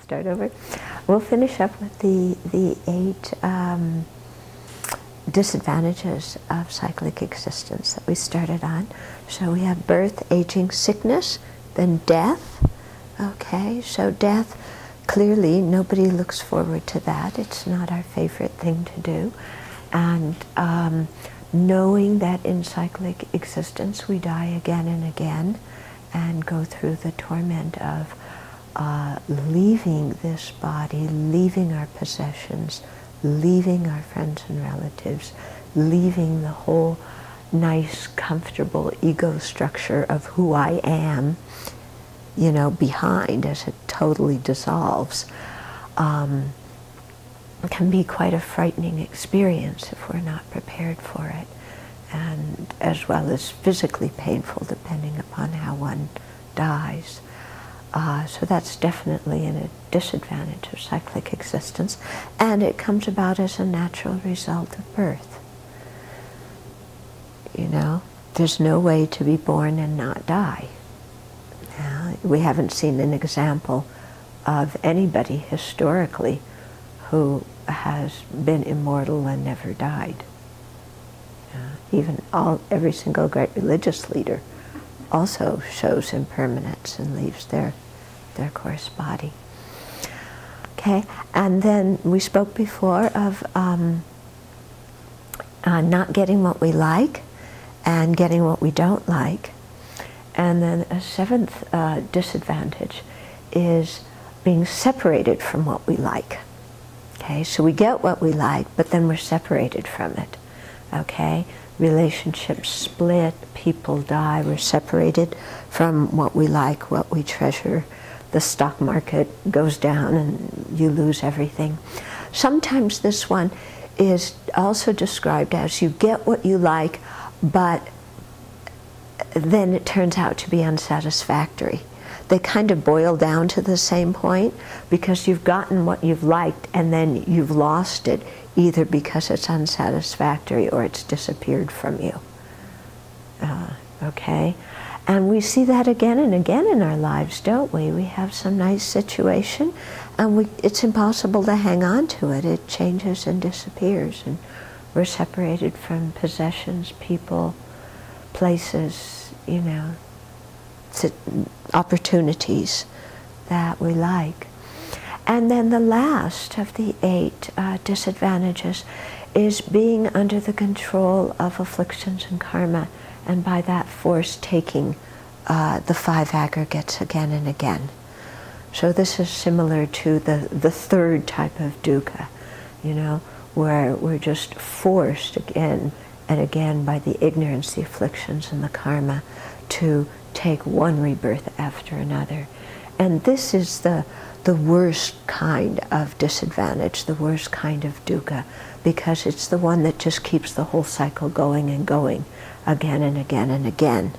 start over. We'll finish up with the 8 disadvantages of cyclic existence that we started on. So we have birth, aging, sickness, then death. Okay, so death, clearly nobody looks forward to that. It's not our favorite thing to do. And knowing that in cyclic existence we die again and again and go through the torment of leaving this body, leaving our possessions, leaving our friends and relatives, leaving the whole nice, comfortable ego structure of who I am, you know, behind as it totally dissolves, can be quite a frightening experience if we're not prepared for it, and as well as physically painful depending upon how one dies. So that's definitely a disadvantage of cyclic existence, and it comes about as a natural result of birth. You know, there's no way to be born and not die. We haven't seen an example of anybody historically who has been immortal and never died. Even every single great religious leader also shows impermanence and leaves their coarse body. Okay, and then we spoke before of not getting what we like and getting what we don't like. And then a 7th disadvantage is being separated from what we like. Okay, so we get what we like, but then we're separated from it. Okay, relationships split, people die, we're separated from what we like, what we treasure. The stock market goes down and you lose everything. Sometimes this one is also described as you get what you like, but then it turns out to be unsatisfactory. They kind of boil down to the same point, because you've gotten what you've liked and then you've lost it, either because it's unsatisfactory or it's disappeared from you. Okay? And we see that again and again in our lives, don't we? We have some nice situation and it's impossible to hang on to it. It changes and disappears, and we're separated from possessions, people, places, you know, opportunities that we like. And then the last of the 8 disadvantages is being under the control of afflictions and karma, and by that force taking the 5 aggregates again and again. So this is similar to the 3rd type of dukkha, you know, where we're just forced again and again by the ignorance, the afflictions, and the karma to take one rebirth after another. And this is the worst kind of disadvantage, the worst kind of dukkha, because it's the one that just keeps the whole cycle going and going again and again and again.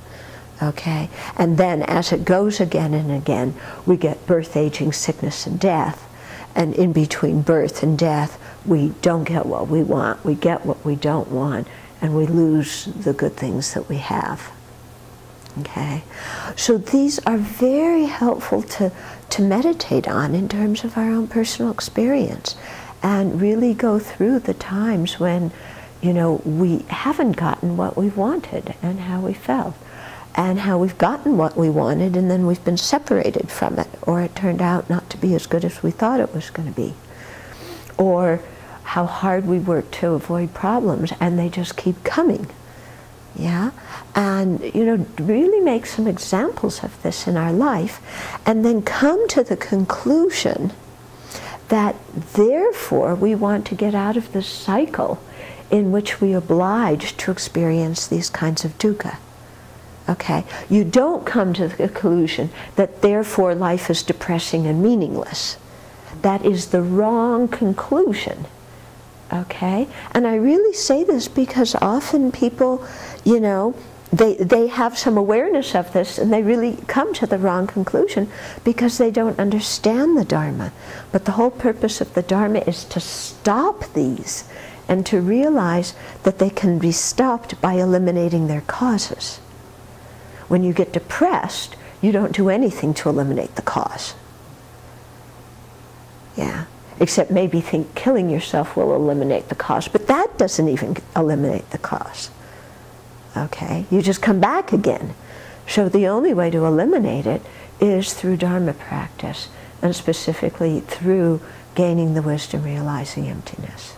Okay? And then as it goes again and again, we get birth, aging, sickness, and death. And in between birth and death, we don't get what we want, we get what we don't want, and we lose the good things that we have. Okay? So these are very helpful to meditate on in terms of our own personal experience, and really go through the times when, you know, we haven't gotten what we wanted and how we felt, and how we've gotten what we wanted and then we've been separated from it, or it turned out not to be as good as we thought it was going to be, or how hard we work to avoid problems and they just keep coming. Yeah, and you know, really make some examples of this in our life, and then come to the conclusion that therefore we want to get out of this cycle in which we are obliged to experience these kinds of dukkha. Okay, you don't come to the conclusion that therefore life is depressing and meaningless. That is the wrong conclusion. Okay, and I really say this because often people, you know, they have some awareness of this and they really come to the wrong conclusion because they don't understand the Dharma. But the whole purpose of the Dharma is to stop these and to realize that they can be stopped by eliminating their causes. When you get depressed, you don't do anything to eliminate the cause. Yeah. Except maybe think killing yourself will eliminate the cause, but that doesn't even eliminate the cause. Okay? You just come back again. So the only way to eliminate it is through Dharma practice, and specifically through gaining the wisdom, realizing emptiness.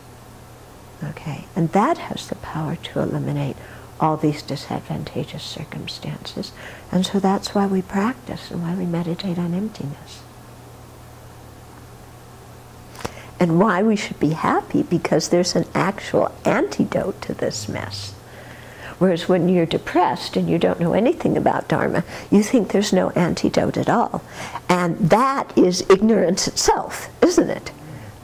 Okay? And that has the power to eliminate all these disadvantageous circumstances. And so that's why we practice and why we meditate on emptiness. And why we should be happy, because there's an actual antidote to this mess. Whereas when you're depressed and you don't know anything about Dharma, you think there's no antidote at all. And that is ignorance itself, isn't it?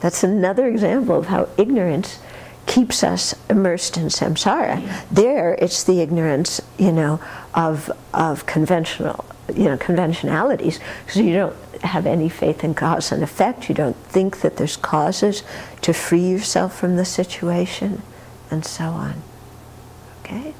That's another example of how ignorance keeps us immersed in samsara. There, it's the ignorance, of conventional, conventionalities. So you don't have any faith in cause and effect. You don't think that there's causes to free yourself from the situation, and so on. Okay?